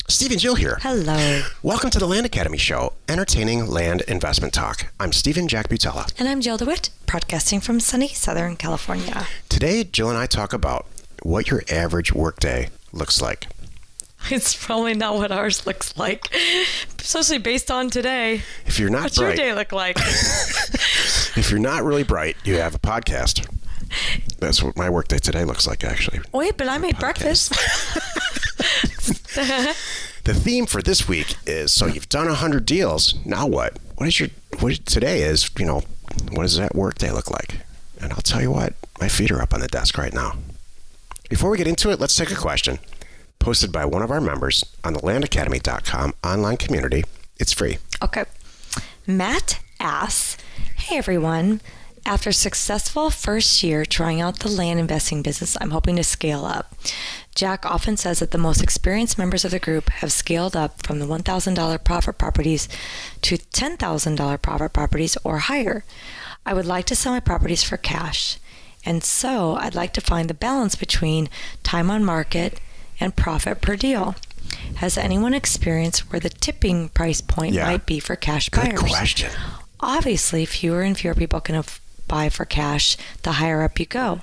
Steve and Jill here. Hello. Welcome to the Land Academy Show, entertaining land investment talk. I'm Stephen Jack Butella. And I'm Jill DeWitt, broadcasting from sunny Southern California. Today, Jill and I talk about what your average workday looks like. It's probably not what ours looks like, especially based on today. If you're not What's bright, your day look like? if you're not really bright, you have a podcast. That's what my workday today looks like, actually. Wait, but I made breakfast. The theme for this week is, so you've done 100 deals. Now what? Today is, what does that workday look like? And I'll tell you what, my feet are up on the desk right now. Before we get into it, let's take a question posted by one of our members on the landacademy.com online community. It's free. Okay. Matt asks, hey everyone, after a successful first year trying out the land investing business, I'm hoping to scale up. Jack often says that the most experienced members of the group have scaled up from the $1,000 profit properties to $10,000 profit properties or higher. I would like to sell my properties for cash, and so I'd like to find the balance between time on market and profit per deal. Has anyone experienced where the tipping price point might be for cash buyers? Good question. Obviously, fewer and fewer people can buy for cash the higher up you go.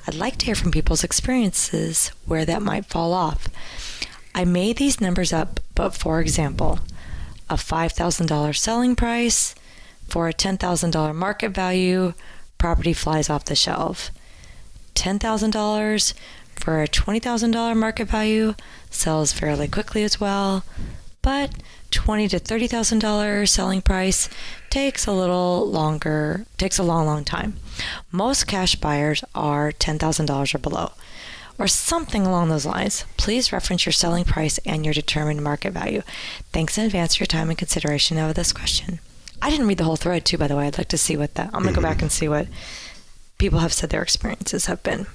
I'd like to hear from people's experiences where that might fall off. I made these numbers up, but for example, a $5,000 selling price for a $10,000 market value, property flies off the shelf. $10,000 for a $20,000 market value sells fairly quickly as well, but $20,000 to $30,000 selling price takes a long time. Most cash buyers are $10,000 or below, or something along those lines. Please reference your selling price and your determined market value. Thanks in advance for your time and consideration of this question. I didn't read the whole thread too, by the way. I'd like to see I'm going to go back and see what people have said their experiences have been.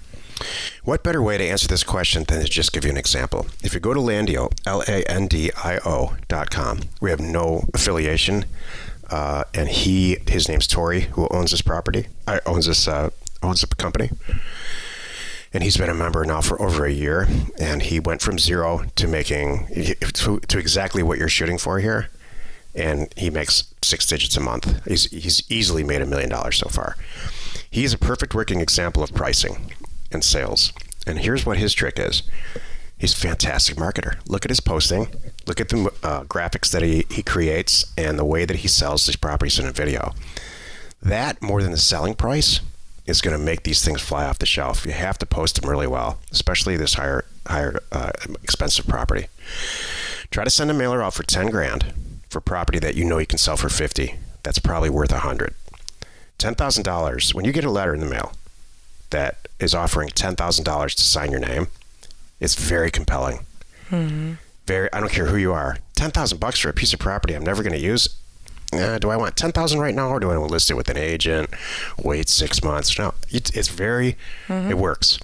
What better way to answer this question than to just give you an example? If you go to Landio, LANDIO.com, we have no affiliation, and his name's Tori, who owns this property, owns the company, and he's been a member now for over a year, and he went from zero to making to exactly what you're shooting for here, and he makes 6 digits a month. He's easily made $1 million so far. He's a perfect working example of pricing and sales. And here's what his trick is. He's a fantastic marketer. Look at his posting. Look at the graphics that he creates and the way that he sells these properties in a video. That, more than the selling price, is going to make these things fly off the shelf. You have to post them really well, especially this higher expensive property. Try to send a mailer out for $10,000 for property that you can sell for $50,000. That's probably worth $100,000. $10,000, when you get a letter in the mail that is offering $10,000 to sign your name, it's very compelling. Mm-hmm. I don't care who you are. $10,000 for a piece of property I'm never going to use. Do I want $10,000 right now, or do I want to list it with an agent? Wait 6 months? No, it's very. Mm-hmm. It works.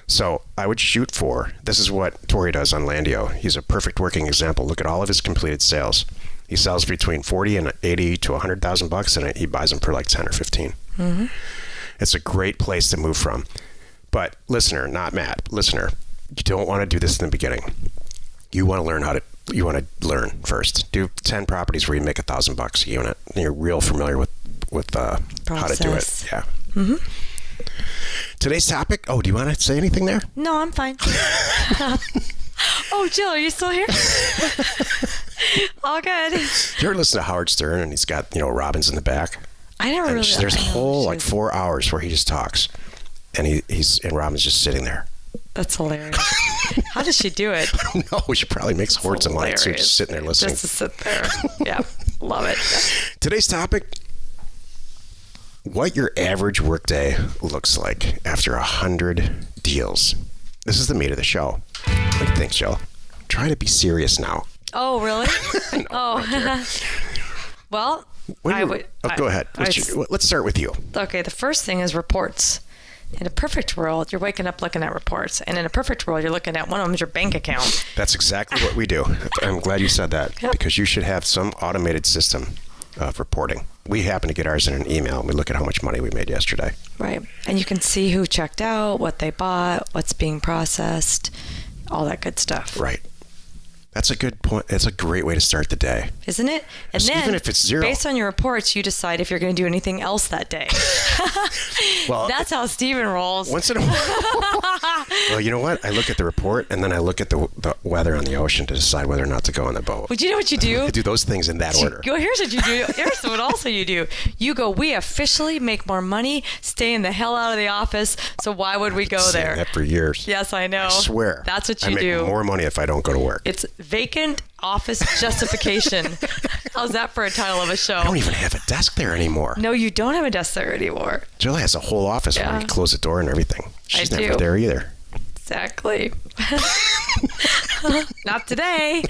So I would shoot for. This is what Tori does on Landio. He's a perfect working example. Look at all of his completed sales. He sells between $40,000 and $80,000 to $100,000, and he buys them for like 10 or 15. Mm-hmm. It's a great place to move from. But listener, not Matt, listener, you don't want to do this in the beginning. You want to learn first. Do 10 properties where you make $1,000 a unit, and you're real familiar with how to do it. Yeah. Mm-hmm. Today's topic. Oh, do you want to say anything there? No, I'm fine. Oh, Jill, are you still here? All good. You ever listen to Howard Stern and he's got Robbins in the back? I never really. There's a whole 4 hours where he just talks, and and Robin's just sitting there. That's hilarious. How does she do it? I don't know. She probably makes hordes of money, so just sitting there listening. Just to sit there. Yeah, love it. Today's topic: what your average workday looks like after 100 deals. This is the meat of the show. What do you think, Jill? Try to be serious now. Oh, really? No, well. Go ahead. Let's start with you. Okay, the first thing is reports. In a perfect world, you're waking up looking at reports. And in a perfect world, you're looking at one of them is your bank account. That's exactly what we do. I'm glad you said that, because you should have some automated system of reporting. We happen to get ours in an email, and we look at how much money we made yesterday. Right. And you can see who checked out, what they bought, what's being processed, all that good stuff. Right. That's a good point. It's a great way to start the day. Isn't it? And then, even if it's zero, based on your reports, you decide if you're going to do anything else that day. well, that's how Steven rolls. Once in a while. Well, you know what? I look at the report, and then I look at the weather on the ocean to decide whether or not to go on the boat. Would you know what you do? I do those things in that order. Here's what you do. Here's what also you do. You go, we officially make more money staying the hell out of the office, so why would we go there? That for years. Yes, I know. I swear. That's what you I do. make more money if I don't go to work. It's vacant office justification. How's that for a title of a show? I don't even have a desk there anymore. No, you don't have a desk there anymore. Julie has a whole office where you close the door and everything. She's never there either. Exactly. Not today.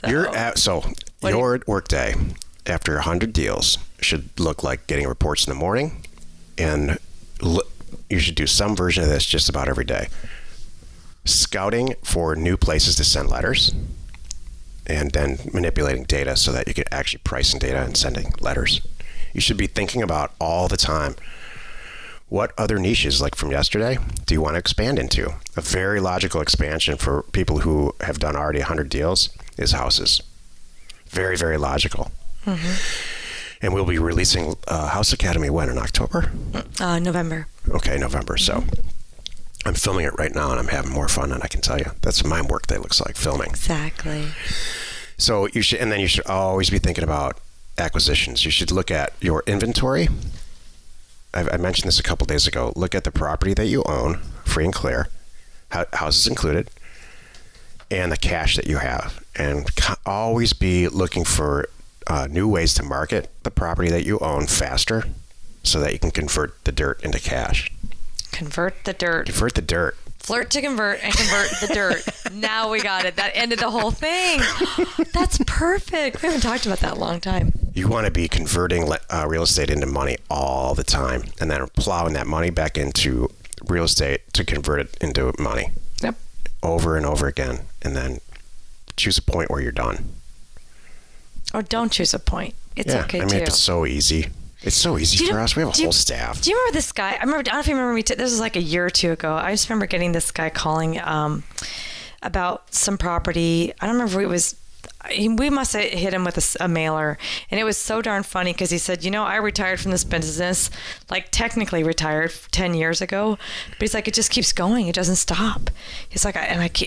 Your work day after 100 deals should look like getting reports in the morning, and you should do some version of this just about every day. Scouting for new places to send letters, and then manipulating data so that you can actually pricing data and sending letters. You should be thinking about all the time, what other niches, like from yesterday, do you want to expand into? A very logical expansion for people who have done already 100 deals is houses. Very, very logical. Mm-hmm. And we'll be releasing House Academy when, in October? November. Okay, November. Mm-hmm. So I'm filming it right now, and I'm having more fun than I can tell you. That's what my work day looks like, filming. Exactly. So you should always be thinking about acquisitions. You should look at your inventory. I mentioned this a couple days ago. Look at the property that you own, free and clear, houses included, and the cash that you have. And always be looking for new ways to market the property that you own faster so that you can convert the dirt into cash. Convert the dirt. Convert the dirt. Flirt to convert and convert the dirt. Now we got it. That ended the whole thing. That's perfect. We haven't talked about that in a long time. You want to be converting real estate into money all the time, and then plowing that money back into real estate to convert it into money. Yep. Over and over again, and then choose a point where you're done. Or don't choose a point. It's okay too. It's so easy. It's so easy for us. We have a whole staff. Do you remember this guy? I don't know if you remember me. This was like a year or two ago. I just remember getting this guy calling about some property. I don't remember if it was. We must have hit him with a mailer, and it was so darn funny because he said, I retired from this business, like technically retired 10 years ago, but he's like, it just keeps going. It doesn't stop. He's like,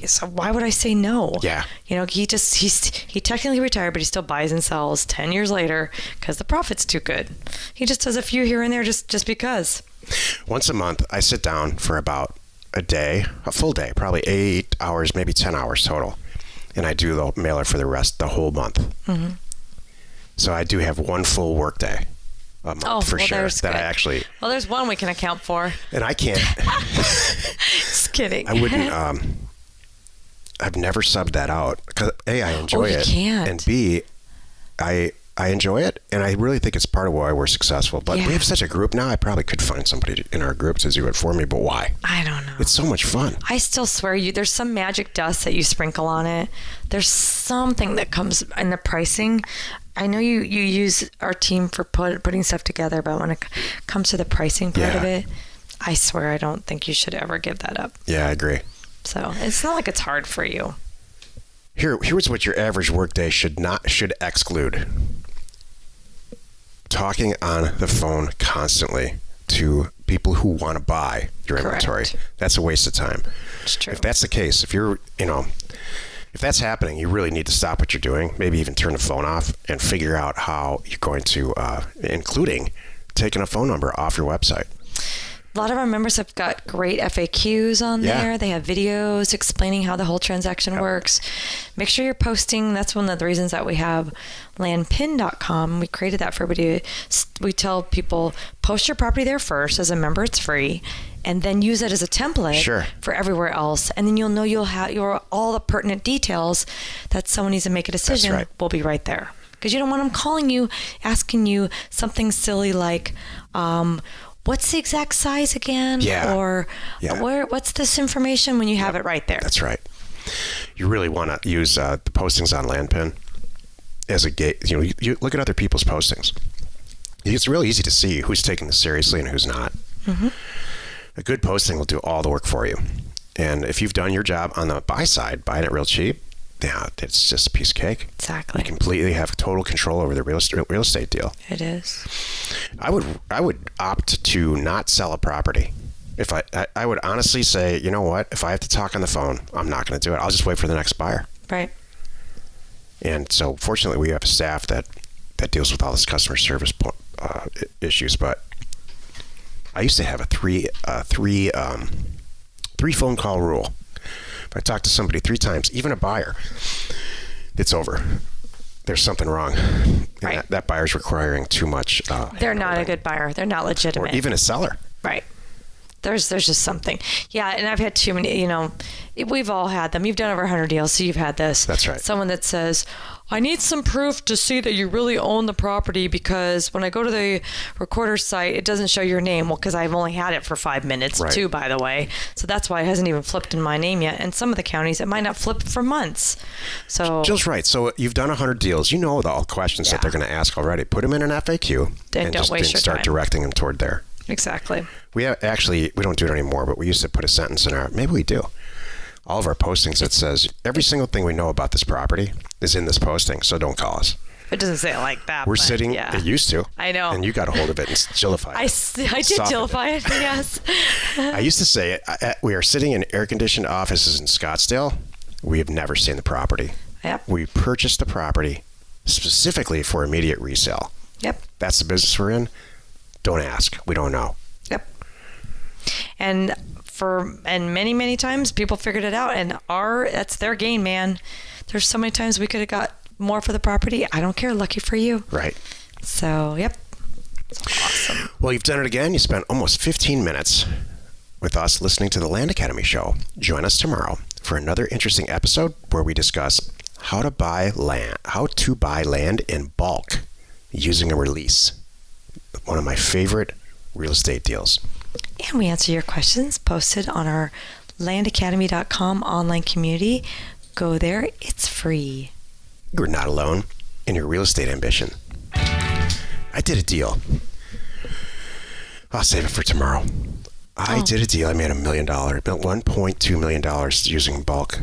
so why would I say no? Yeah. He technically retired, but he still buys and sells 10 years later because the profit's too good. He just does a few here and there just because. Once a month, I sit down for about a full day, probably 8 hours, maybe 10 hours total. And I do the mailer for the whole month. Mm-hmm. So I do have one full work day a month for sure. That I actually. Well, there's one we can account for. And I can't. Just kidding. I wouldn't. I've never subbed that out because A, I enjoy it, can't. and B, I enjoy it, and I really think it's part of why we're successful. But we have such a group now, I probably could find somebody in our group to do it for me, but why? I don't know. It's so much fun. I still swear there's some magic dust that you sprinkle on it. There's something that comes in the pricing. I know you use our team for putting stuff together, but when it comes to the pricing part of it, I swear I don't think you should ever give that up. Yeah, I agree. So it's not like it's hard for you. Here's what your average workday should exclude. Talking on the phone constantly to people who want to buy your inventory. That's a waste of time. It's true. If that's the case, if that's happening, you really need to stop what you're doing, maybe even turn the phone off and figure out how you're going to, including taking a phone number off your website. A lot of our members have got great FAQs on there. They have videos explaining how the whole transaction works. Make sure you're posting. That's one of the reasons that we have landpin.com. We created that for everybody. We tell people, post your property there first. As a member, it's free. And then use it as a template for everywhere else. And then you'll know you'll have all the pertinent details that someone needs to make a decision will be right there. Because you don't want them calling you, asking you something silly like, what's the exact size again? Yeah. Or what's this information when you have it right there? That's right. You really want to use the postings on Landpin as a gate. You look at other people's postings. It's really easy to see who's taking this seriously and who's not. Mm-hmm. A good posting will do all the work for you. And if you've done your job on the buy side, buying it real cheap, yeah, it's just a piece of cake. Exactly. You completely have total control over the real estate deal. It is. I would opt to not sell a property. If I would honestly say, you know what? If I have to talk on the phone, I'm not going to do it. I'll just wait for the next buyer. Right. And so, fortunately, we have a staff that deals with all this customer service issues. But I used to have a three phone call rule. If I talk to somebody 3 times, even a buyer, it's over. There's something wrong. Right. That buyer's requiring too much. They're not a good buyer. They're not legitimate. Or even a seller. Right. There's just something. Yeah, and I've had too many, we've all had them. You've done over 100 deals, so you've had this. That's right. Someone that says, I need some proof to see that you really own the property because when I go to the recorder site, it doesn't show your name. Well, because I've only had it for 5 minutes, right. too, by the way. So that's why it hasn't even flipped in my name yet. And some of the counties, it might not flip for months. So Jill's right. So you've done 100 deals. You know all the questions that they're going to ask already. Put them in an FAQ and don't waste your start time. directing them toward there. Exactly. We don't do it anymore, but we used to put a sentence in maybe we do. All of our postings that says every single thing we know about this property is in this posting, so don't call us. It doesn't say it like that. We're but sitting, yeah. it used to. I know. And you got a hold of it and Jillified it. I did Jillify it, yes. I used to say it. We are sitting in air-conditioned offices in Scottsdale. We have never seen the property. Yep. We purchased the property specifically for immediate resale. Yep. That's the business we're in. Don't ask. We don't know. Yep. And many, many times people figured it out, and that's their gain, man. There's so many times we could have got more for the property. I don't care. Lucky for you. Right. So, yep. It's awesome. Well, you've done it again. You spent almost 15 minutes with us listening to the Land Academy Show. Join us tomorrow for another interesting episode where we discuss how to buy land in bulk using a release. One of my favorite real estate deals. And we answer your questions posted on our landacademy.com online community. Go there. It's free. You're not alone in your real estate ambition. I did a deal. I'll save it for tomorrow. I did a deal. I made $1 million, about $1.2 million using bulk,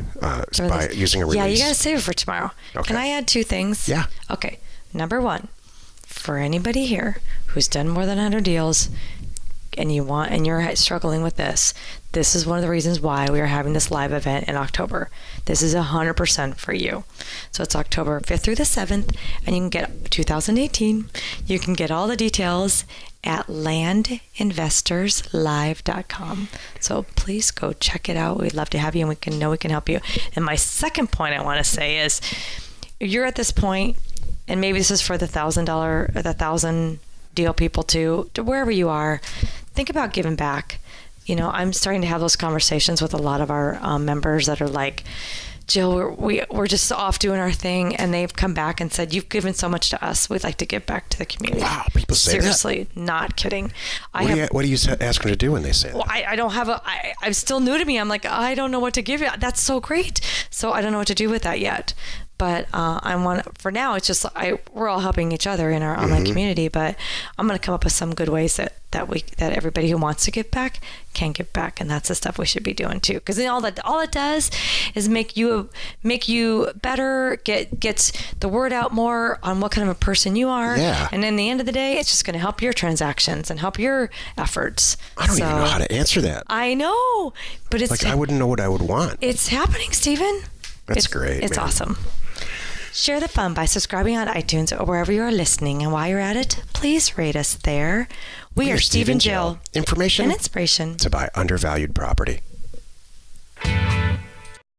using a release. Yeah, you got to save it for tomorrow. Okay. Can I add 2 things? Yeah. Okay. Number 1, for anybody here who's done more than 100 deals and you're struggling with this is one of the reasons why we are having this live event in October. This is 100% for you. So it's October 5th through the 7th, and you can get 2018. You can get all the details at landinvestorslive.com. So please go check it out. We'd love to have you, and we can help you. And my second point I want to say is, you're at this point, and maybe this is for the $1,000 or the 1,000 deal people too, to wherever you are, think about giving back. I'm starting to have those conversations with a lot of our members that are like, Jill, we're just off doing our thing, and they've come back and said, you've given so much to us. We'd like to give back to the community. Wow, people say Seriously, not kidding. What do you ask them to do when they say that? Well, I don't have I'm still new to me. I'm like, I don't know what to give you. That's so great. So I don't know what to do with that yet. But for now, it's just we're all helping each other in our online community. But I'm going to come up with some good ways that everybody who wants to give back can give back, and that's the stuff we should be doing too. Because all it does is make you better, gets the word out more on what kind of a person you are. Yeah. And in the end of the day, it's just going to help your transactions and help your efforts. I don't even know how to answer that. I know, but it's I wouldn't know what I would want. It's happening, Stephen. That's great. It's man. Awesome. Share the fun by subscribing on iTunes or wherever you are listening. And while you're at it, please rate us there. We are Steve and Jill. Information and inspiration to buy undervalued property.